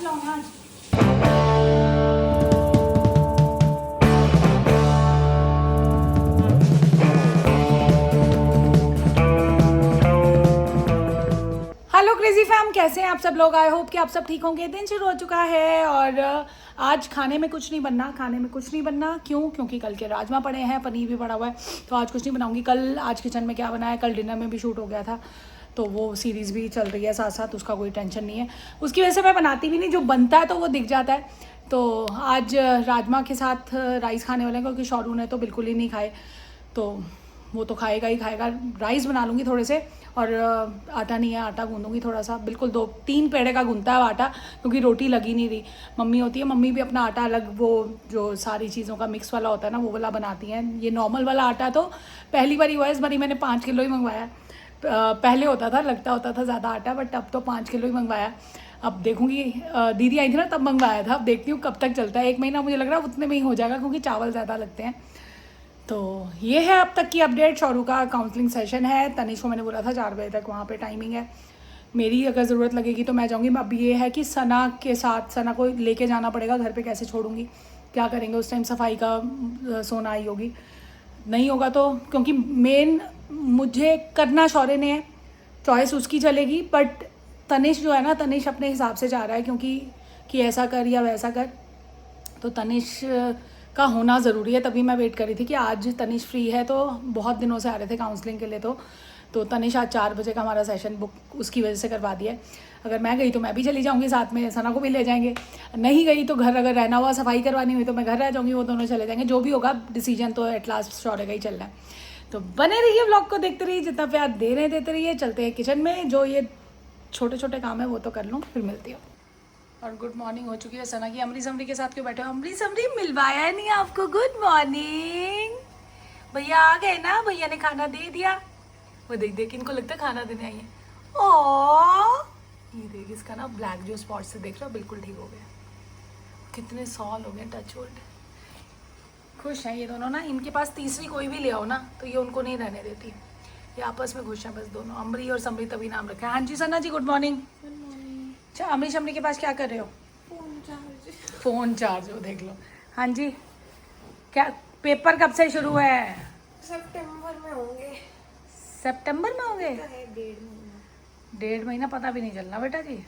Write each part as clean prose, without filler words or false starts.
खिलाऊंगा आज? Hello crazy fam, कैसे हैं आप सब लोग? आई होप कि आप सब ठीक होंगे। दिन शुरू हो चुका है और आज खाने में कुछ नहीं बनना। क्यों? क्योंकि कल के राजमा पड़े हैं, पनीर भी पड़ा हुआ है, तो आज कुछ नहीं बनाऊंगी। कल आज किचन में क्या बना है, कल डिनर में भी शूट हो गया था, तो वो सीरीज़ भी चल रही है साथ साथ, उसका कोई टेंशन नहीं है। उसकी वजह से मैं बनाती भी नहीं, जो बनता है तो वो दिख जाता है। तो आज राजमा के साथ राइस खाने वाले हैं, क्योंकि शौरू ने तो बिल्कुल ही नहीं खाए, तो वो तो खाएगा ही खाएगा। राइस बना लूँगी थोड़े से, और आटा नहीं है, आटा गूंदूंगी थोड़ा सा, बिल्कुल 2-3 पेड़े का गूंदता है आटा, क्योंकि रोटी लगी नहीं रही। मम्मी होती है, मम्मी भी अपना आटा अलग, वो जो सारी चीज़ों का मिक्स वाला होता है ना, वो वाला बनाती हैं। ये नॉर्मल वाला आटा तो पहली बार हुआ, इस बारी मैंने 5 किलो ही मंगवाया। पहले होता था, लगता होता था ज़्यादा आटा, बट अब तो 5 किलो ही मंगवाया। अब देखूंगी, दीदी आई थी ना तब मंगवाया था, अब देखती हूँ कब तक चलता है। 1 महीना मुझे लग रहा है उतने में ही हो जाएगा, क्योंकि चावल ज़्यादा लगते हैं। तो ये है अब तक की अपडेट। शौरू का काउंसलिंग सेशन है, तनिष को मैंने बोला था 4 बजे तक वहाँ पे टाइमिंग है। मेरी अगर ज़रूरत लगेगी तो मैं जाऊँगी। अब ये है कि सना के साथ, सना को लेके जाना पड़ेगा, घर पे कैसे छोड़ूंगी, क्या करेंगे उस टाइम, सफाई का सोना आई होगी, नहीं होगा तो, क्योंकि मेन मुझे करना शौर्य ने है, चॉइस उसकी चलेगी, बट तनिष जो है ना, तनिष अपने हिसाब से जा रहा है, क्योंकि कि ऐसा कर या वैसा कर, तो तनिष का होना ज़रूरी है। तभी मैं वेट कर रही थी कि आज तनिष फ्री है, तो बहुत दिनों से आ रहे थे काउंसलिंग के लिए, तो तनिष आज 4 बजे का हमारा सेशन बुक उसकी वजह से करवा दिया है। अगर मैं गई तो मैं भी चली जाऊंगी साथ में, सना को भी ले जाएंगे। नहीं गई तो घर अगर रहना हुआ, सफाई करवानी हुई, तो मैं घर रह जाऊंगी, वो दोनों चले जाएंगे। जो भी होगा डिसीजन तो एट लास्ट शौर्य का ही चलना है। तो बने रहिए, व्लॉग को देखते रहिए, जितना प्यार दे रहे देते रहिए। चलते हैं किचन में, जो ये छोटे छोटे काम है वो तो कर लूँ, फिर मिलती हूँ। और गुड मॉर्निंग हो चुकी है सना की। अमरी समरी के साथ क्यों बैठे हो? अमरी समरी मिलवाया नहीं आपको? Good morning. भैया आ गए ना, भैया ने खाना दे दिया। वो देख देख, इनको लगता है खाना देने आई है। ओ ये देख, इसका ना ब्लैक जो स्पॉट से देख रहा, बिल्कुल ठीक हो गया। कितने साल हो गए टच वुड। खुश हैं ये दोनों ना। इनके पास तीसरी कोई भी ले आओ ना, तो ये उनको नहीं रहने देती। ये आपस में खुश हैं बस दोनों, अमरी और समरी, तभी नाम रखा है। हाँ जी सना जी, गुड मॉर्निंग। अच्छा, अमरी शमरी के पास क्या कर रहे हो? फोन चार्ज हो, देख लो। हाँ जी, क्या पेपर कब से शुरू है? सितंबर में होंगे। सितंबर में होंगे? तो है 1.5 महीना। 1.5 महीना पता भी नहीं चलना बेटा जी।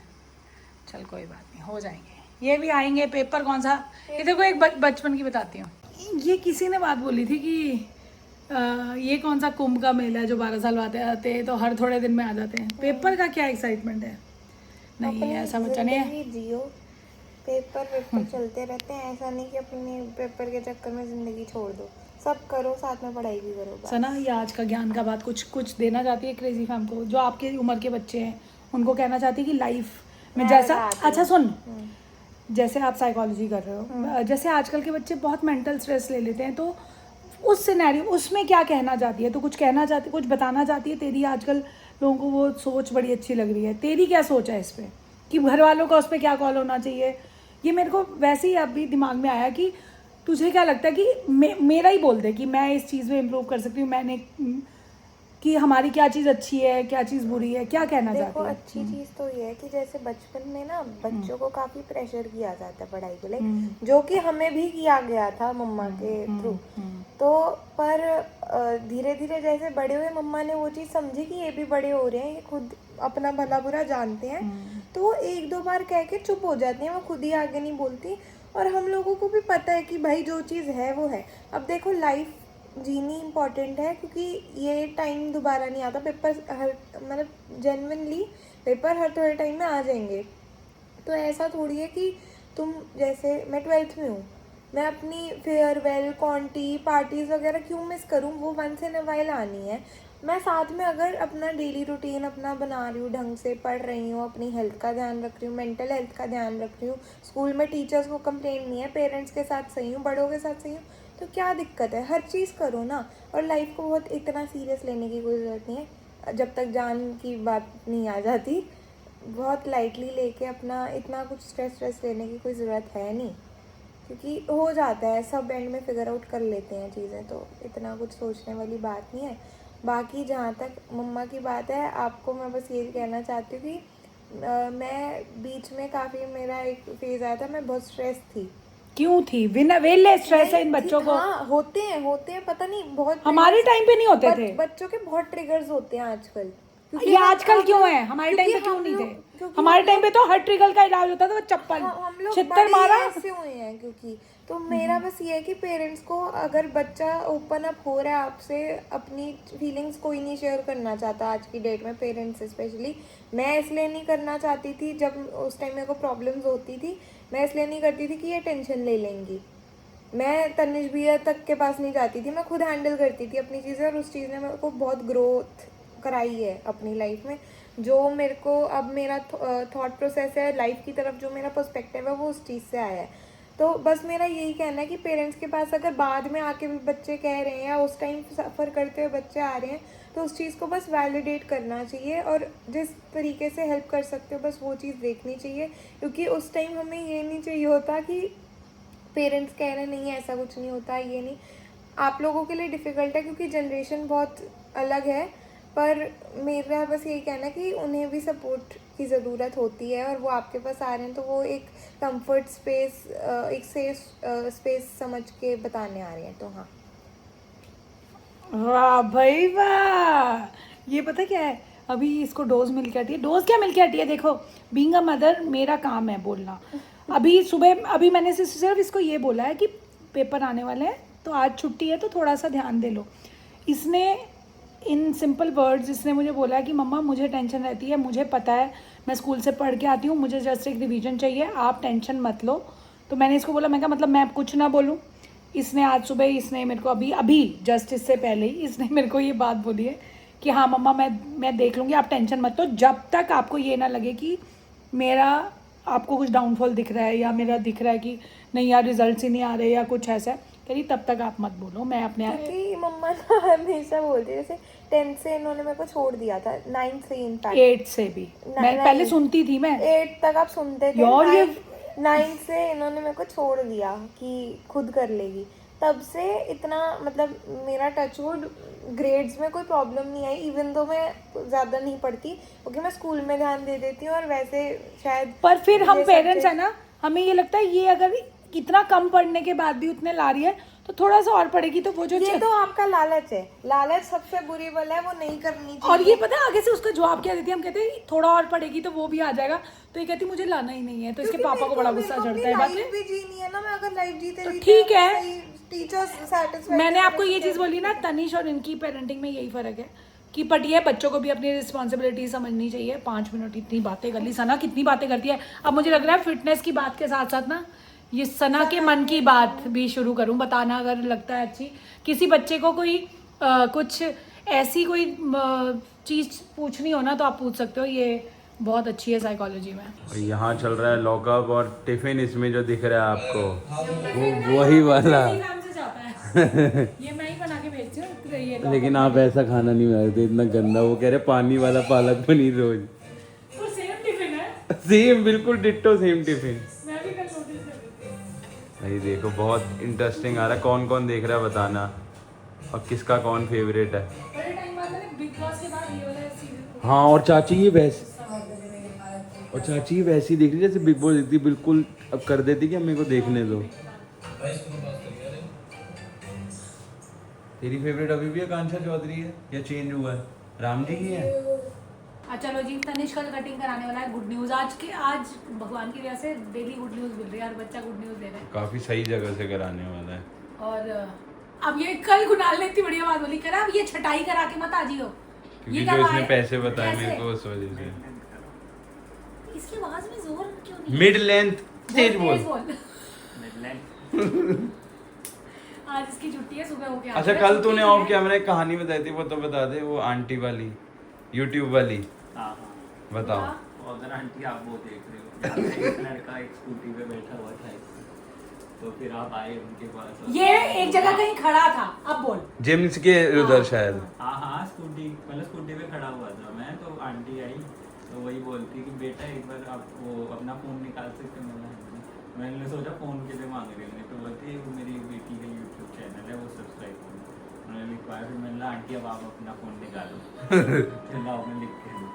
चल कोई बात नहीं, हो जाएंगे, ये भी आएंगे। पेपर कौन सा? ये देखो, एक बचपन की बताती हूँ। ये किसी ने बात बोली थी कि ये कौन सा कुंभ का मेला है जो 12 साल बाद आते हैं, तो हर थोड़े दिन में आ जाते हैं। पेपर का क्या एक्साइटमेंट है? नहीं, ऐसा बच्चा नहीं है। जियो, पेपर चलते रहते हैं। ऐसा नहीं कि अपने पेपर के चक्कर में जिंदगी छोड़ दो। सब करो, साथ में पढ़ाई भी करो बस। सना, ये आज का ज्ञान का बात कुछ देना चाहती है क्रेजी फैम को, जो आपकी उम्र के बच्चे हैं, उनको कहना चाहती है कि लाइफ में जैसा, अच्छा सुन, जैसे आप साइकोलॉजी कर रहे हो, जैसे आजकल के बच्चे बहुत मेंटल स्ट्रेस ले लेते हैं, तो उस सिनेरियो, उसमें क्या कहना चाहती है? तो कुछ कहना चाहती, कुछ बताना चाहती है? तेरी आजकल लोगों को वो सोच बड़ी अच्छी लग रही है, तेरी क्या सोच है इस पर, कि घर वालों का उस पर क्या कॉल होना चाहिए? ये मेरे को वैसे ही अभी दिमाग में आया कि तुझे क्या लगता है कि मेरा ही बोल दे कि मैं इस चीज़ में इम्प्रूव कर सकती हूँ, मैंने कि हमारी क्या चीज़ अच्छी है, क्या चीज़ बुरी है, क्या कहना चाहती देखो, है? अच्छी चीज तो ये है कि जैसे बचपन में ना बच्चों को काफी प्रेशर किया जाता है पढ़ाई के लिए, जो कि हमें भी किया गया था मम्मा के थ्रू। तो पर धीरे धीरे जैसे बड़े हुए, मम्मा ने वो चीज़ समझी कि ये भी बड़े हो रहे हैं, ये खुद अपना भला बुरा जानते हैं, तो वो 1-2 बार कह के चुप हो जाती हैं, वो खुद ही आगे नहीं बोलती। और हम लोगों को भी पता है कि भाई जो चीज़ है वो है। अब देखो, लाइफ जीनी इम्पॉर्टेंट है, क्योंकि ये टाइम दोबारा नहीं आता। पेपर हर, मतलब जेन्युइनली पेपर हर थोड़े टाइम में आ जाएंगे। तो ऐसा थोड़ी है कि तुम, जैसे मैं 12th में हूँ, मैं अपनी फेयरवेल, कॉन्टी, पार्टीज़ वगैरह क्यों मिस करूँ? वो वंस इन अ वाइल आनी है। मैं साथ में अगर अपना डेली रूटीन अपना बना रही हूँ, ढंग से पढ़ रही हूँ, अपनी हेल्थ का ध्यान रख रही हूँ, मेंटल हेल्थ का ध्यान रख रही हूँ, स्कूल में टीचर्स को कंप्लेंट नहीं है, पेरेंट्स के साथ सही हूँ, बड़ों के साथ सही हूँ, तो क्या दिक्कत है? हर चीज़ करो ना। और लाइफ को बहुत इतना सीरियस लेने की कोई ज़रूरत नहीं है, जब तक जान की बात नहीं आ जाती। बहुत लाइटली लेके अपना इतना कुछ स्ट्रेस लेने की कोई ज़रूरत है नहीं, क्योंकि हो जाता है, सब एंड में फिगर आउट कर लेते हैं चीज़ें, तो इतना कुछ सोचने वाली बात नहीं है। बाकी जहाँ तक मम्मा की बात है, आपको मैं बस ये कहना चाहती हूँ कि मैं बीच में काफ़ी मेरा एक फेज आया था, मैं बहुत स्ट्रेस थी। क्यों थी? बिना वेले स्ट्रेस है इन बच्चों को? हाँ होते हैं, पता नहीं बहुत हमारे टाइम पे नहीं होते थे। बच्चों के बहुत ट्रिगर्स होते हैं आजकल। ये आजकल क्यों है? हमारे टाइम पे क्यों नहीं थे? हमारे टाइम पे तो हर ट्रिगर का इलाज होता था, वो चप्पल हम लोग छित्तर मारा ऐसे हुए हैं क्योंकि। तो मेरा बस ये है कि पेरेंट्स को, अगर बच्चा ओपन अप हो रहा है आपसे, अपनी फीलिंग्स कोई नहीं शेयर करना चाहता आज की डेट में, पेरेंट्स स्पेशली। मैं इसलिए नहीं करना चाहती थी, जब उस टाइम मेरे को प्रॉब्लम्स होती थी, मैं इसलिए नहीं करती थी कि ये टेंशन ले लेंगी। मैं तनिष भैया तक के पास नहीं जाती थी, मैं खुद हैंडल करती थी अपनी चीज़ें, और उस चीज़ ने मेरे को बहुत ग्रोथ कराई है अपनी लाइफ में। जो मेरे को अब मेरा थॉट प्रोसेस है लाइफ की तरफ, जो मेरा पर्सपेक्टिव है वो उस चीज़ से आया है। तो बस मेरा यही कहना है कि पेरेंट्स के पास अगर बाद में आके भी बच्चे कह रहे हैं या उस टाइम सफ़र करते हुए बच्चे आ रहे हैं, तो उस चीज़ को बस वैलिडेट करना चाहिए, और जिस तरीके से हेल्प कर सकते हो बस वो चीज़ देखनी चाहिए। क्योंकि उस टाइम हमें ये नहीं चाहिए होता कि पेरेंट्स कह रहे नहीं ऐसा कुछ नहीं होता, ये नहीं। आप लोगों के लिए डिफ़िकल्ट है क्योंकि जनरेशन बहुत अलग है, पर मेरा बस यही कहना है कि उन्हें भी सपोर्ट की ज़रूरत होती है, और वो आपके पास आ रहे हैं तो वो एक कंफर्ट स्पेस, एक सेफ स्पेस समझ के बताने आ रहे हैं। तो हाँ, वाह भाई वाह। ये पता क्या है, अभी इसको डोज मिल के हटी है। डोज क्या मिल के हटी है? देखो, बीइंग अ मदर मेरा काम है बोलना। अभी सुबह अभी मैंने सिर्फ इसको ये बोला है कि पेपर आने वाले हैं तो आज छुट्टी है तो थोड़ा सा ध्यान दे लो। इसने इन सिंपल वर्ड्स इसने मुझे बोला है कि मम्मा मुझे टेंशन रहती है, मुझे पता है, मैं स्कूल से पढ़ के आती हूँ, मुझे जस्ट एक रिवीजन चाहिए, आप टेंशन मत लो। तो मैंने इसको बोला, मैं कहा मतलब मैं कुछ ना बोलूँ? इसने आज सुबह इसने मेरे को अभी जस्ट इससे पहले ही इसने मेरे को ये बात बोली है कि हाँ मम्मा मैं देख लूँगी, आप टेंशन मत लो, जब तक आपको ये ना लगे कि मेरा आपको कुछ डाउनफॉल दिख रहा है या मेरा दिख रहा है कि नहीं यार रिजल्ट्स ही नहीं आ रहे या कुछ ऐसा है, कहीं तब तक आप मत बोलो, मैं अपने क्योंकि मम्मा ना हमेशा बोलती है, जैसे 10th से इन्होंने मेरे को छोड़ दिया था, 9th से इनफैक्ट 8 से भी मैं पहले सुनती थी, मैं 8 तक आप सुनते थे, यार ये 9th से इन्होंने मेरे को छोड़ दिया कि खुद कर लेगी। तब से इतना मतलब मेरा टचवुड ग्रेड्स में कोई प्रॉब्लम नहीं आई, इवन दो मैं ज़्यादा नहीं पढ़ती क्योंकि मैं स्कूल में ध्यान दे देती हूँ, और वैसे शायद पर फिर हम पेरेंट्स है ना, हमें ये लगता है ये अगर इतना कम पढ़ने के बाद भी उतने ला रही है तो थोड़ा सा और पढ़ेगी तो वो जो ये तो आपका लालच है, लालच सबसे बुरी बला है, वो नहीं करनी चाहिए। और ये पता है आगे से उसका जवाब क्या देती है, हम कहते हैं थोड़ा और पढ़ेगी तो वो भी आ जाएगा, तो ये कहती मुझे लाना ही नहीं है, तो इसके पापा को बड़ा गुस्सा चढ़ता है। बात भी जीनी है ना, मैं अगर लाइफ जीते तो ठीक है, टीचर्स सैटिस्फाइड। मैंने आपको ये चीज़ बोली ना, तनिष और इनकी पेरेंटिंग में यही फर्क है कि पटिए बच्चों को भी अपनी रिस्पॉन्सिबिलिटी समझनी चाहिए। 5 मिनट इतनी बातें कर ली, सना कितनी बातें करती है। अब मुझे लग रहा है फिटनेस की बात के साथ साथ ना ये सना के मन की बात भी शुरू करूं बताना, अगर लगता है अच्छी किसी बच्चे को कोई कुछ ऐसी कोई चीज़ पूछनी हो ना तो आप पूछ सकते हो, ये बहुत अच्छी है साइकोलॉजी में। यहाँ चल रहा है लॉकअप, और टिफिन इसमें जो दिख रहा है आपको वो वही वाला ये मैं ही बना के भेजती हूँ ये तो। लेकिन आप ऐसा खाना नहीं बनाते, इतना गंदा। वो कह रहे पानी वाला पालक पनीर रोज। तो सेम टिफिन है, सेम बिल्कुल डिट्टो सेम टिफिन। मैं भी कल नोटिस कर रही थी। भाई देखो बहुत इंटरेस्टिंग आ रहा है, कौन कौन देख रहा है बताना, और किसका कौन फेवरेट है। बड़े टाइम बाद मैंने बिग बॉस के बाद ये वाला सीरियल। हाँ, और चाची ये वैसी देख रही जैसे बिग बॉस देखती, बिल्कुल अब कर देती कि मेरे को देखने दो। तेरी फेवरेट अभी भी आकांक्षा चौधरी है या चेंज हुआ है? राम जी की है। चलो जी, तनिष कल कटिंग कराने वाला है। गुड न्यूज़ आज भगवान की वजह से डेली गुड न्यूज़ मिल रही है, हर बच्चा गुड न्यूज़ दे रहा है। काफी सही जगह से कराने वाला है। और अब ये कल कुणाल ने इतनी बढ़िया बात बोली, करा अब ये छटाई करा के मत आजियो, क्योंकि जो इसने पैसे बताए मेरे को उस वजह से। इसकी आवाज में जोर क्यों नहीं? मिड लेंथ तेज बोल। आज इसकी छुट्टी है, सुबह होके अच्छा कल तूने ऑफ किया, मैंने एक कहानी बताई थी, वो तो बता दे। वो आंटी वाली यूट्यूब वाली। हाँ बताओ। उधर आंटी आप वो देख रहे हो, एक लड़का एक स्कूटी पे बैठा हुआ था, तो फिर आप आए उनके पास। ये एक जगह कहीं खड़ा था, अब बोल। जेम्स के उधर शायद। हाँ स्कूटी मतलब स्कूटी पे खड़ा हुआ था मैं, तो आंटी आई तो वही बोलती कि बेटा एक बार आप वो अपना फ़ोन निकाल सकते हो। मैंने सोचा फ़ोन के लिए मांग रही होंगे, तो बोलती है वो मेरी बेटी का यूट्यूब चैनल है, वो सब्सक्राइब करो। उन्होंने लिखवाया, फिर मैंने बोला आंटी अब आप अपना फ़ोन निकालो फिर लाओ मैं लिख के दूँ।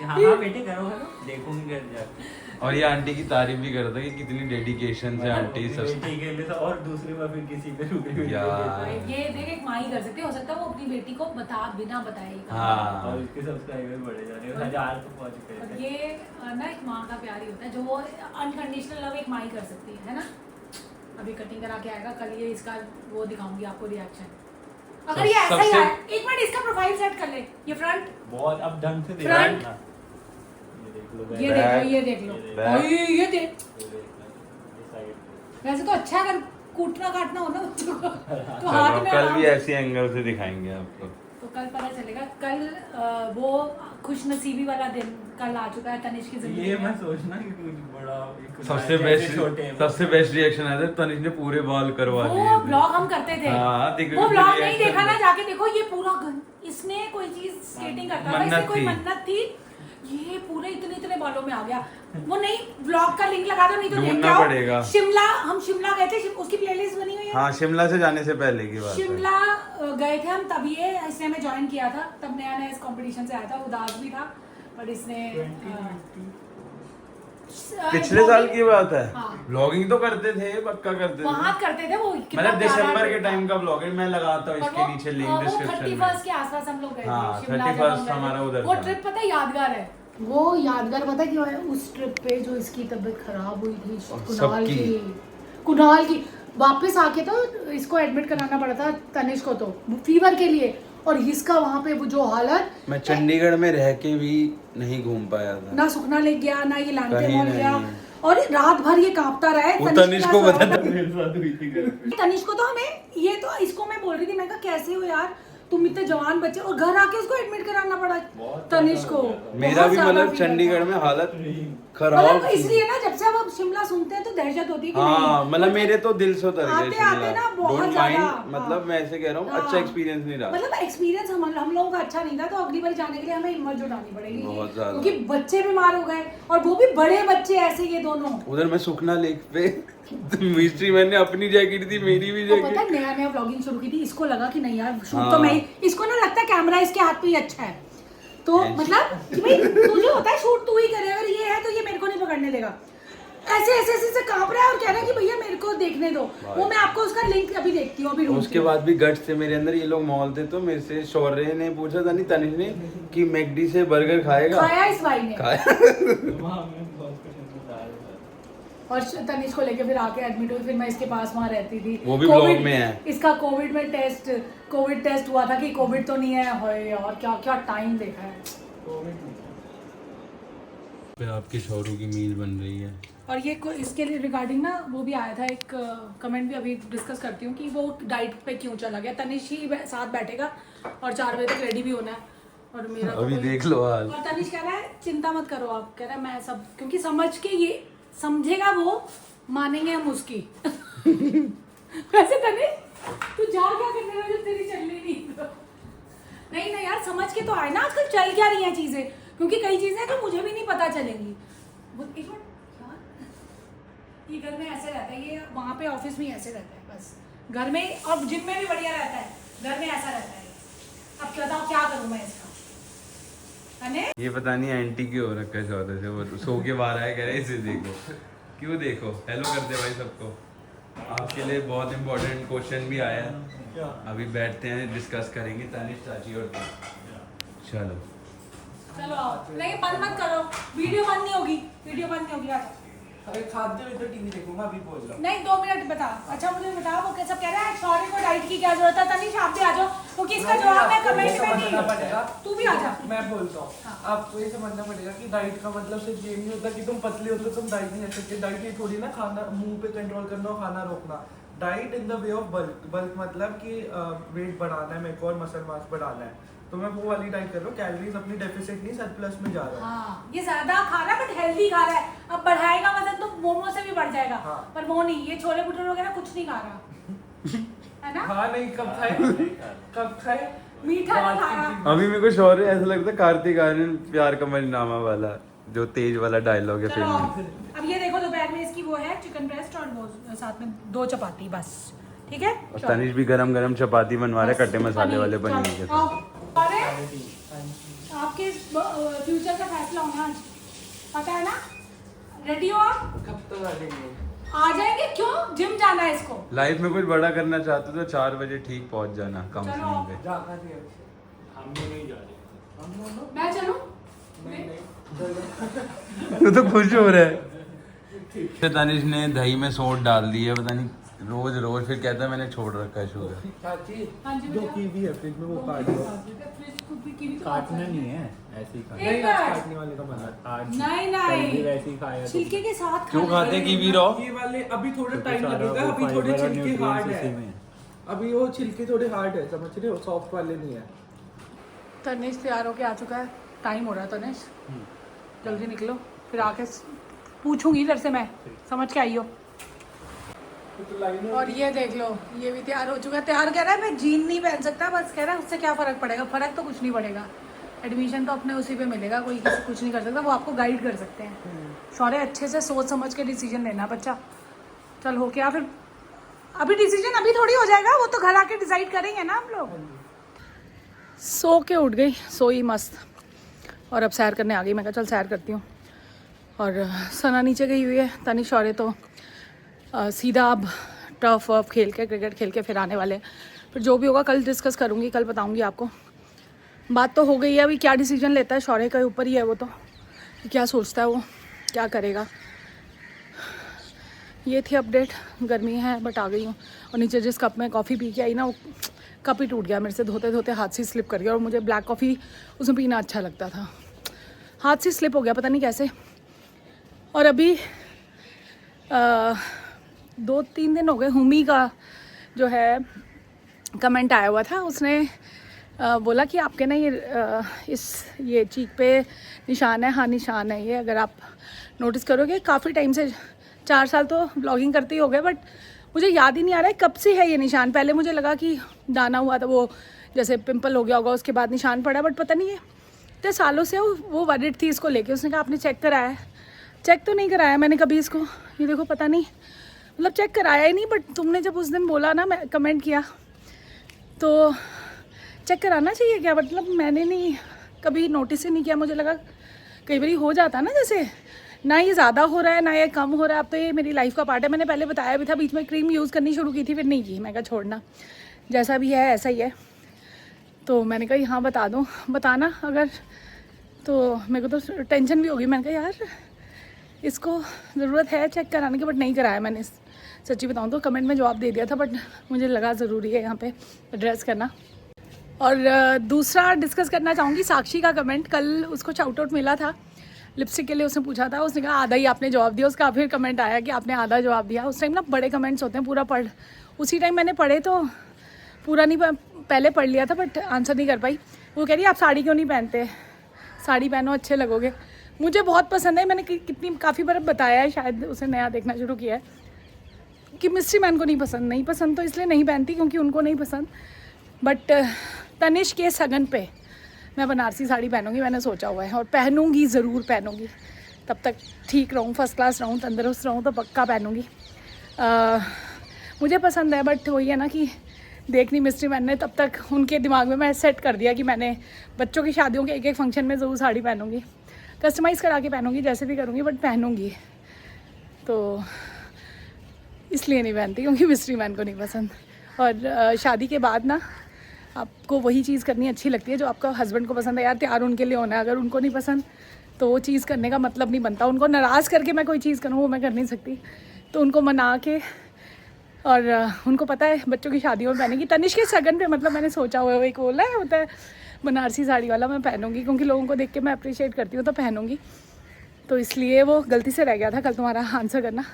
हाँ हाँ बेटे करो करो, देखूंगी घर जाके। और ये आंटी की तारीफ भी करता कि कितनी डेडिकेशन से आंटी सब। बेटी के लिए तो और दूसरी बार फिर किसी पे रुक रही यार। ये देख एक माँ ही कर सकती है, हो सकता है वो अपनी बेटी को बिना बताए। हाँ। और इसके सब्सक्राइबर बढ़े जा रहे हैं, 1000 तो पहुंच गए और थे। ये ना एक माँ का प्यार ही होता है, जो वो अनकंडीशनल लव एक माँ ही कर सकती है ना। अभी कटिंग करा के आएगा कल, ये इसका वो दिखाऊंगी आपको रिएक्शन। अगर ये ऐसा ही है, एक मिनट इसका प्रोफाइल सेट कर ले, ये फ्रंट बहुत अब ढंग से देख फ्रंट। ना। ये देख लो, ये देख लो, ये देख। वैसे तो अच्छा है, अगर कूटना काटना हो ना बच्चों को तो हाथ में कल आराम भी से- ऐसी एंगल से दिखाएंगे आपको। तो कल पता चलेगा। कल वो खुशनसीबी वाला दिन कल आ चुका है तनिष्क की जिंदगी ये में। मैं सोचना कि कुछ बड़ा एक सबसे जैसे छोटे हैं। सबसे बेस्ट रिएक्शन आया था तनिष ने पूरे बाल करवा दिए वो थे। ब्लॉग हम करते थे, हाँ, दिख- वो ब्लॉग नहीं reaction देखा ना, में। जाके देखो। ये पूरा इसने कोई चीज स्केटिंग करता था, इसने मन्नत कोई थी। मन्नत थी, ये पूरे इतने बालों में आ गया। वो नहीं, ब्लॉग का लिंक लगा दो, नहीं तो देख ढूंढना के आओ। पड़ेगा। शिमला, हम शिमला गए थे, उसकी प्लेलिस्ट बनी हुई है। हाँ, शिमला से जाने से पहले की बात है। शिमला गए थे हम, तब ये इसने हमें ज्वाइन किया था, तब नया नया इस कंपटीशन से आया था, उदास भी था, पर इसने पिछले साल की बात है। हाँ। ब्लॉगिंग तो करते थे, पक्का करते वहाँ थे। करते थे वो, कितना मतलब प्यारा दिसंबर के था। टाइम का ब्लॉग है, मैं लगाता हूँ और इसके नीचे लिंक वो डिस्क्रिप्शन 31 में। के आसपास हम लोग गए हाँ, थे शिमला, जब 31 हम गए थे। हमारा उधर वो था। ट्रिप पता है यादगार है। वो यादगार पता क्यों है? उस ट्रिप पे जो इसकी तबीयत खराब हुई थी कुणाल की वापस आके तो इसको एडमिट कराना पड़ा था तनिष को, तो फीवर के लिए। और इसका वहाँ पे वो जो हालत, मैं चंडीगढ़ में रह के भी नहीं घूम पाया था। ना सुखना ले गया, ना ये लांटे कहीं मॉल गया, नहीं। और रात भर ये कांपता रहा है। वो तनिष्क तनिष के को साथ बता रहा था। मेरे साथ हुई थी घर पे। तनिष को तो हमें ये तो इसको मैं बोल रही थी, मैं कहा कैसे हो यार तुम इतने जवान बच्चे, और घर आके उसको एडमिट कराना पड़ा तनिष को। मेरा बहुत भी ज्यादा मतलब फीवर चंडीगढ़ था। में हालत खराब मतलब थी। इसलिए ना, जब से अब शिमला सुनते हैं तो दहशत होती है कि हाँ, नहीं। मतलब मेरे तो दिल से उतर गए आते आते ना बहुत डोंट ज्यादा, माइंड, मतलब मैं ऐसे कह रहा हूँ, हाँ। अच्छा एक्सपीरियंस नहीं रहा। मतलब एक्सपीरियंस हम लोगों का अच्छा नहीं था, तो अगली बार जाने के लिए हमें हिम्मत जुटानी पड़ेगी, बहुत ज्यादा। क्योंकि बच्चे बीमार हो गए, और वो भी बड़े बच्चे ऐसे, ये दोनों। उधर मैं सुखना लेक पे मिस्ट्री मैंने अपनी जैकेट थी, मेरी भी तो पता जैकेट। है नया व्लॉगिंग शुरू की थी, इसको लगा कि नहीं यार शूट हाँ। तो मैं ही, इसको ना लगता है कैमरा इसके हाथ पे ही अच्छा है, तो मतलब कि भाई तुझे होता है शूट तू ही करे, अगर ये है तो ये मेरे को नहीं पकड़ने देगा। ऐसे ऐसे ऐसे से कांप रहा है और कह रहा है कि भैया मेरे को देखने दो। वो मैं आपको उसका लिंक अभी देखती हूँ, अभी उसके बाद भी गट्स थे मेरे अंदर। ये लोग मॉल थे तो मेरे से शौर्य ने पूछा था, नहीं तनिष ने, कि मैकडी से बर्गर खाएगा। खाया इस भाई ने, खाया। वहाँ मैं बहुत कुछ बता रहा था। और तनिष को लेके फिर आके एडमिट हुई, फिर मैं इसके पास वहाँ रहती थी। वो भी कोविड- ब्लॉग में है। इसका कोविड टेस्ट हुआ था कि कोविड तो नहीं है। हाय यार क्या क्या टाइम देखा है। पे आपके शौरू की मील बन रही है। और ये इसके लिए रिगार्डिंग ना वो भी आया था, एक कमेंट भी अभी डिस्कस करती हूँ कि वो डाइट पे क्यों चला गया। तनिष ही साथ बैठेगा और 4 बजे तक रेडी भी होना है, और मेरा तो अभी कोई- देख लो हाल। और तनिष कह रहा है चिंता मत करो आप, कह रहा है मैं सब, क्योंकि समझ के ये समझेगा वो, मानेंगे हम उसकी। वैसे तनिष तू जा क्या करने वाला जब तेरी चलनी नहीं तो? नहीं यार, समझ के तो आए ना आजकल चल क्या रही हैं चीजें, क्योंकि कई चीजें तो मुझे भी नहीं पता चलेंगी। वो एक मिनट, ये घर में ऐसे रहता है, ये वहाँ पे ऑफिस में ऐसे रहता है बस, घर में और जिम में भी बढ़िया रहता है, घर में ऐसा रहता है। अब बताओ क्या करूँ मैं इसका? अने ये पता नहीं एंटी क्यों हो रखा है शौर्य से। वो सो के बाहर आया, कह रहे इसे देखो, क्यों देखो, हेलो कर दे भाई सबको। आपके लिए बहुत इंपॉर्टेंट क्वेश्चन भी आया है, अभी बैठते हैं डिस्कस करेंगे तनिष, चाची और तुम। चलो चलो आओ, नहीं बंद मत करो, वीडियो बंद नहीं होगी, वीडियो बंद नहीं होगी। आ जाओ। अरे खाते हुए तो टीवी देखूंगा, अभी बोल रहा हूँ। नहीं 2 मिनट बता। अच्छा मुझे बताओ, वो कैसा कह रहा है शौर्य को डाइट की क्या जरूरत है? तनिष आप भी आ जाओ, क्योंकि इसका जवाब मैं कमेंट में समझना पड़ेगा। नहीं, तू भी आ जा। मैं बोलता हूँ, हाँ। आपको ये समझना पड़ेगा कि डाइट का मतलब सिर्फ ये नहीं होता कि तुम पतले हो तो तुम डाइट नहीं कर सकते। डाइट ये थोड़ी ना खाना मुंह पे कंट्रोल करना और खाना रोकना। Diet in the way of bulk. Bulk मतलब कि वेट बढ़ाना है मेरे को और मसल मास बढ़ाना है, तो मैं वो वाली डाइट कर रहा हूँ। कैलोरीज अपनी डेफिसिट नहीं सरप्लस में जा रहा है। हाँ, ये ज्यादा खा रहा है बट हेल्दी खा रहा है। अब बढ़ाएगा वजन तो मोमो से भी बढ़ जाएगा। हाँ। पर वो नहीं, ये छोले भटूरे वगैरह कुछ नहीं खा रहा है ना? हाँ नहीं, कब खाए कब खाए मीठा नहीं खा रहा। अभी मेरे को शौर्य ऐसा लगता है कार्तिक आर्यन प्यार का मरीनामा वाला, जो तेज वाला डायलॉग है चलो फिल्म में। अब ये देखो, दोपहर में इसकी वो है चिकन ब्रेस्ट और वो साथ में 2 चपाती, बस ठीक है और तनिष भी गरम गरम चपाती बनवा रहे कट्टे मसाले वाले पनीर के आओ। साथ। अरे आपके फ्यूचर का फैसला होना आज, पता है ना? रेडी हो आप? कब तक आ जाएंगे? आ जाएंगे। क्यों? जिम जाना है इसको। लाइफ में कुछ बड़ा करना चाहते तो 4 बजे ठीक पहुंच जाना काउंसलिंग पे। जाना नहीं है। हम भी नहीं जा रहे। हम दोनों? मैं चलूं? नहीं नहीं। तू तो खुश हो रहा है। तनिष ने दही में सोड डाल दी है, पता नहीं रोज रोज फिर कहता है मैंने छोड़ रखा है शुगर। चाची हाँ जी, 2 बेटा। कीवी है फ्रिज में, वो काट दो। काटना नहीं है, ऐसे ही खाया। नहीं, एक आज बार। काटने वाले का मना। आज नहीं कल भी नहीं, वैसे ही खाया तो छिलके के साथ क्यों खाना खाते है। कीवी रो? ये वाले अभी थोड़ा क्योंकि टाइम सारा लगेगा, वो अभी थोड़े fiber और छिलके nutrients हार्ड इसी है। में है। अभी वो छिलके थोड़े हार्ड है, समझ रहे हो, सॉफ्ट वाले नहीं है। तनिष तैयार होके आ चुका है, टाइम हो रहा है तनिष, जल्दी निकलो, फिर आके पूछूंगी इधर से, मैं समझ के आई हो। तो लाइन और ये देख लो, ये भी तैयार हो चुका है। तैयार कह रहा है मैं जीन नहीं पहन सकता, बस कह रहा है उससे क्या फ़र्क पड़ेगा। फ़र्क तो कुछ नहीं पड़ेगा, एडमिशन तो अपने उसी पे मिलेगा, कोई किसी कुछ नहीं कर सकता, वो आपको गाइड कर सकते हैं। शौर्य अच्छे से सोच समझ के डिसीजन लेना बच्चा। चल हो क्या फिर, अभी डिसीजन अभी थोड़ी हो जाएगा, वो तो घर आके डिसाइड करेंगे ना हम लोग। सो के उठ गई, सोई मस्त, और अब सैर करने आ गई। मैं कहा चल सैर करती हूँ। और सना नीचे गई हुई है, तनिष शौर्य तो सीधा अब टर्फ वर्फ खेल के, क्रिकेट खेल के फिर आने वाले हैं। फिर जो भी होगा कल डिस्कस करूँगी, कल बताऊँगी आपको। बात तो हो गई है, अभी क्या डिसीजन लेता है शौर्य के ऊपर ही है वो तो, कि क्या सोचता है वो, क्या करेगा। ये थी अपडेट। गर्मी है बट आ गई हूँ। और नीचे जिस कप में कॉफ़ी पी के आई ना, वो कप ही टूट गया मेरे से, धोते धोते हाथ से स्लिप कर गया। और मुझे ब्लैक कॉफ़ी उसमें पीना अच्छा लगता था, हाथ से स्लिप हो गया पता नहीं कैसे। और अभी 2-3 दिन हो गए, हुमी का जो है कमेंट आया हुआ था, उसने बोला कि आपके ना ये चीक पे निशान है। हाँ निशान है ये, अगर आप नोटिस करोगे काफ़ी टाइम से, 4 साल तो ब्लॉगिंग करते ही हो गए, बट मुझे याद ही नहीं आ रहा है कब से है ये निशान। पहले मुझे लगा कि दाना हुआ था, वो जैसे पिंपल हो गया होगा, उसके बाद निशान पड़ा, बट पता नहीं है इतने सालों से वो वरिड थी इसको लेके। उसने कहा आपने चेक कराया है? चेक तो नहीं कराया मैंने कभी इसको, ये देखो पता नहीं, मतलब चेक कराया ही नहीं। बट तुमने जब उस दिन बोला ना, मैं कमेंट किया तो चेक कराना चाहिए क्या, मतलब मैंने नहीं कभी नोटिस ही नहीं किया। मुझे लगा कई बार हो जाता ना, जैसे ना ये ज़्यादा हो रहा है ना ये कम हो रहा है। अब तो ये मेरी लाइफ का पार्ट है। मैंने पहले बताया भी था, बीच में क्रीम यूज़ करनी शुरू की थी, फिर नहीं की। मैं कहा छोड़ना, जैसा भी है ऐसा ही है। तो मैंने कहा हाँ बता दूँ, बताना अगर, तो मेरे को तो टेंशन भी होगी। मैंने कहा यार इसको ज़रूरत है चेक कराने की, बट नहीं कराया मैंने। सच्ची बताऊँ तो कमेंट में जवाब दे दिया था, बट मुझे लगा ज़रूरी है यहाँ पे एड्रेस करना। और दूसरा डिस्कस करना चाहूँगी साक्षी का कमेंट। कल उसको शाउट आउट मिला था लिपस्टिक के लिए, उसने पूछा था, उसने कहा आधा ही आपने जवाब दिया। उसका फिर कमेंट आया कि आपने आधा जवाब दिया। उस टाइम ना बड़े कमेंट्स होते हैं, पूरा पढ़, उसी टाइम मैंने पढ़े तो पूरा नहीं, पहले पढ़ लिया था बट आंसर नहीं कर पाई। वो कह रही आप साड़ी क्यों नहीं पहनते, साड़ी पहनो अच्छे लगोगे। मुझे बहुत पसंद है, मैंने काफ़ी बार बताया है, शायद उसे नया देखना शुरू किया है, कि मिस्ट्री मैन को नहीं पसंद तो इसलिए नहीं पहनती क्योंकि उनको नहीं पसंद। बट तनिष के सगन पे मैं बनारसी साड़ी पहनूंगी, मैंने सोचा हुआ है, और पहनूंगी, ज़रूर पहनूंगी। तब तक ठीक रहूँ, फर्स्ट क्लास रहूँ, तंदुरुस्त रहूँ तो पक्का पहनूंगी। मुझे पसंद है, बट वही है ना कि देखनी मिस्ट्री मैन ने, तब तक उनके दिमाग में मैं सेट कर दिया कि मैंने बच्चों की शादियों के एक फंक्शन में ज़रूर साड़ी पहनूंगी, कस्टमाइज़ करा के पहनूंगी, जैसे भी करूँगी बट पहनूंगी। तो इसलिए नहीं पहनती क्योंकि मिस्ट्री मैन को नहीं पसंद। और शादी के बाद ना आपको वही चीज़ करनी अच्छी लगती है जो आपका हस्बैंड को पसंद है। यार तैयार उनके लिए होना है, अगर उनको नहीं पसंद तो वो चीज़ करने का मतलब नहीं बनता। उनको नाराज़ करके मैं कोई चीज़ करूँ वो मैं कर नहीं सकती, तो उनको मना के, और उनको पता है बच्चों की शादियों में पहनेगी। तनिष के सगन पे मतलब मैंने सोचा हुआ है, एक बोला है होता है बनारसी साड़ी वाला, मैं पहनूंगी क्योंकि लोगों को देख के मैं अप्रिशिएट करती हूँ तो पहनूंगी। तो इसलिए वो गलती से रह गया था कल तुम्हारा आंसर करना।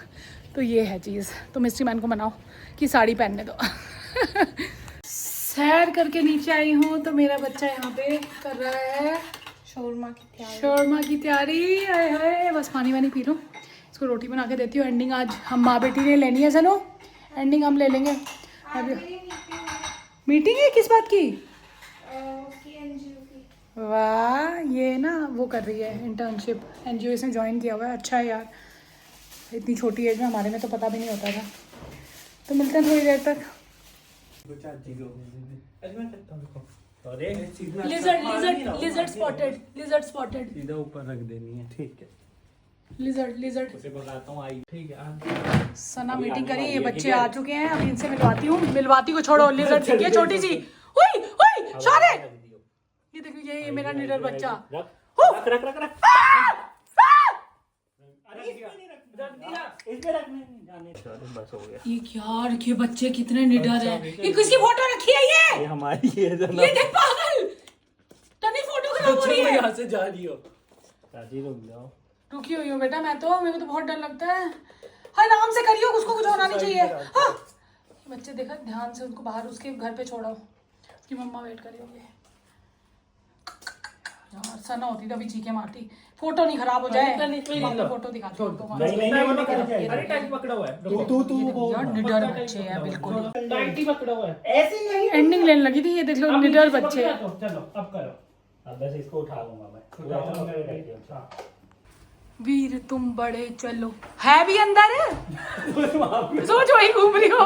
तो ये है चीज़, तो मिस्ट्री मैन को मनाओ कि साड़ी पहनने दो। सैर करके नीचे आई हूँ तो मेरा बच्चा यहाँ पे कर रहा है शौरमा की तैयारी। हाय हाय, बस पानी वानी पी लूँ, इसको रोटी बना के देती हूँ। एंडिंग आज हम माँ बेटी ने लेनी है सनो, एंडिंग हम ले लेंगे। मीटिंग है किस बात की? वाह, ये ना वो कर रही है इंटर्नशिप, एनजीओ से ज्वाइन किया हुआ है। अच्छा है यार, इतनी छोटी एज में, हमारे में तो पता भी नहीं होता था। तो मिलते हैं थोड़ी देर तक। चाची को अरे मैं करता हूं देखो अरे लिजर्ड स्पॉटेड सीधा ऊपर रख देनी है। ठीक है लिजर्ड उसे बताता हूँ आई। ठीक है सना मीटिंग करी, ये बच्चे आ चुके हैं, अभी इनसे मिलवाती को छोड़ो। लिजर्ड दिखी है छोटी सी, ओए सारे ये देखो, ये मेरा निडर बच्चा। रख रख रख रख बस हो गया। ये क्या रखिए, बच्चे कितने निडर हैं। ये किसकी फोटो रखी है? ये हमारी है ये देख पागल, तनी फोटो खराब हो रही है। यहाँ से जा रही हो चाची रुक जाओ। रुकी हुई हो बेटा, मेरे को तो बहुत डर लगता है। हाँ आराम से करियो, उसको कुछ होना नहीं चाहिए। हाँ बच्चे देखा, ध्यान से उनको बाहर उसके घर पे छोड़ो, उसकी मम्मा वेट करी होगी। यार सना होती तो अभी चीखे मारती। फोटो नहीं खराब हो जाए, फोटो दिखाती हूँ। अरे टाइट पकड़ा हुआ है तू यार निडर बच्चे हैं बिल्कुल, टाइट ही पकड़ा हुआ है ऐसे ही नहीं एंडिंग लेने लगी थी। ये देख लो निडर बच्चे। चलो अब करो अब बस इसको उठा लूंगा मैं। वीर तुम बड़े चलो, है भी अंदर है। सोच वही घूम रही हो।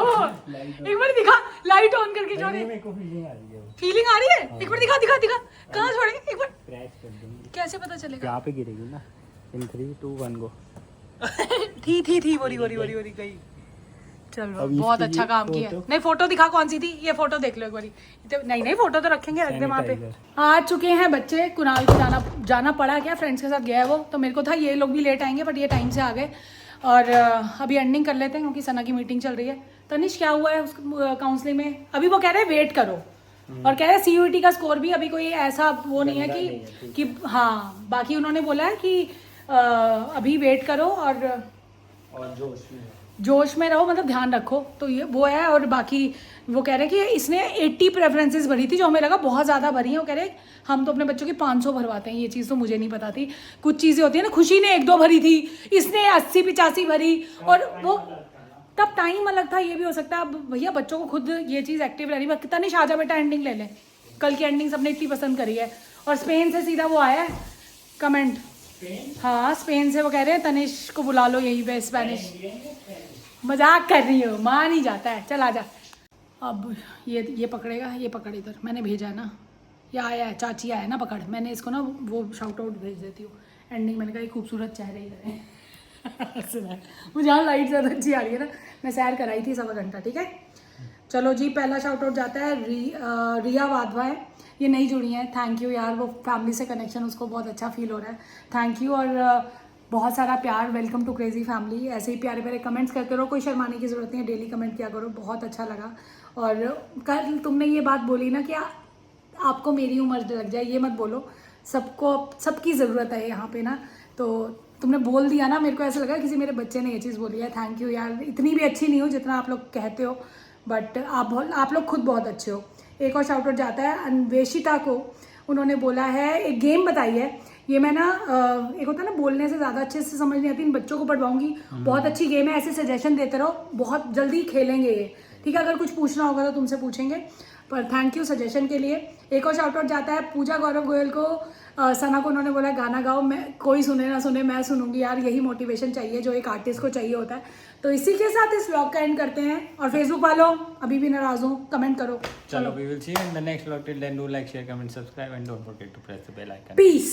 एक बार दिखा, लाइट ऑन करके छोड़े। मेरे को फीलिंग आ रही है। फीलिंग आ रही है? एक बार दिखा दिखा दिखा, कहाँ छोड़ेंगे एक बार, क्रैश कर देंगे। कैसे पता चलेगा? यहाँ पे गिरेगी ना। इन 3 2 1 गो। थी बोरी गई। चलो अब बहुत इसकी अच्छा काम किया। फोटो? नहीं फोटो दिखा, कौन सी थी ये फोटो देख लो एक बारी। नहीं फोटो तो रखेंगे, रख दे वहाँ पे। आ चुके हैं बच्चे, कुणाल को जाना पड़ा, क्या फ्रेंड्स के साथ गया है वो, तो मेरे को था ये लोग भी लेट आएंगे, बट ये टाइम से आ गए। और अभी एंडिंग कर लेते हैं क्योंकि सना की मीटिंग चल रही है। तनिष क्या हुआ है उसको काउंसलिंग में? अभी वो कह रहे हैं वेट करो, और कह रहे हैं CUET का स्कोर भी अभी कोई ऐसा वो नहीं है कि हाँ, बाकी उन्होंने बोला है कि अभी वेट करो और जोश में रहो, मतलब ध्यान रखो, तो ये वो है। और बाकी वो कह रहे हैं कि इसने 80 प्रेफरेंसेस भरी थी, जो हमें लगा बहुत ज़्यादा भरी हैं। वो कह रहे हैं हम तो अपने बच्चों की 500 भरवाते हैं। ये चीज़ तो मुझे नहीं पता थी। कुछ चीज़ें होती है ना, खुशी ने 1-2 भरी थी, इसने 80-85 भरी, और वो तब टाइम अलग था, ये भी हो सकता है। अब भैया बच्चों को खुद ये चीज़ एक्टिव रहनी। तनिष आजा बेटा, एंडिंग ले लें। कल की एंडिंग सबने इतनी पसंद करी है। और स्पेन से सीधा वो आया है कमेंट। हाँ स्पेन से वो कह रहे हैं तनिष को बुला लो यहीं पे, स्पेनिश। मजाक कर रही हो, मान ही जाता है। चल आजा। अब ये पकड़ेगा, ये पकड़ इधर, मैंने भेजा है ना, ये आया है, चाची आया है ना पकड़। मैंने इसको ना वो शाउट आउट भेज देती हूँ एंडिंग। मैंने कहा एक खूबसूरत चेहरे इधर है। सुना है मुझे, यहाँ लाइट ज़्यादा अच्छी आ रही है ना, मैं सैर कराई थी 1.25 घंटा। ठीक है चलो जी, पहला शाउट आउट जाता है रिया वाधवा है, ये नहीं जुड़ी हैं। थैंक यू यार, वो फैमिली से कनेक्शन उसको बहुत अच्छा फील हो रहा है। थैंक यू, और बहुत सारा प्यार। Welcome to crazy family. ऐसे ही प्यारे प्यारे कमेंट्स करते रहो, कोई शर्माने की ज़रूरत नहीं है, डेली कमेंट किया करो, बहुत अच्छा लगा। और कल तुमने ये बात बोली ना कि आपको मेरी उम्र लग जाए, ये मत बोलो, सबकी ज़रूरत है यहाँ पे ना, तो तुमने बोल दिया ना, मेरे को ऐसा लगा किसी मेरे बच्चे ने ये चीज़ बोली है। थैंक यू यार, इतनी भी अच्छी नहीं हो जितना आप लोग कहते हो, बट आप लोग खुद बहुत अच्छे हो। एक और शाउट आउट जाता है अन्वेषिता को, उन्होंने बोला है एक गेम बताई है। ये मैं ना एक होता है ना बोलने से ज़्यादा अच्छे से समझ नहीं आती, इन बच्चों को पढ़वाऊंगी। बहुत अच्छी गेम है, ऐसे सजेशन देते रहो, बहुत जल्दी खेलेंगे ये। ठीक है, अगर कुछ पूछना होगा तो तुमसे पूछेंगे, पर थैंक यू सजेशन के लिए। एक और शाउट आउट जाता है पूजा गौरव गोयल को। सना को उन्होंने बोला गाना गाओ, मैं कोई सुने ना सुने मैं सुनूंगी यार, यही मोटिवेशन चाहिए जो एक आर्टिस्ट को चाहिए होता है। तो इसी के साथ इस व्लॉग का एंड करते हैं। और फेसबुक वालों अभी भी नाराज हो, कमेंट करो। चलो, we will see you in the next vlog. Till then, do like, share, comment, subscribe, and don't forget to press the bell icon. Piece.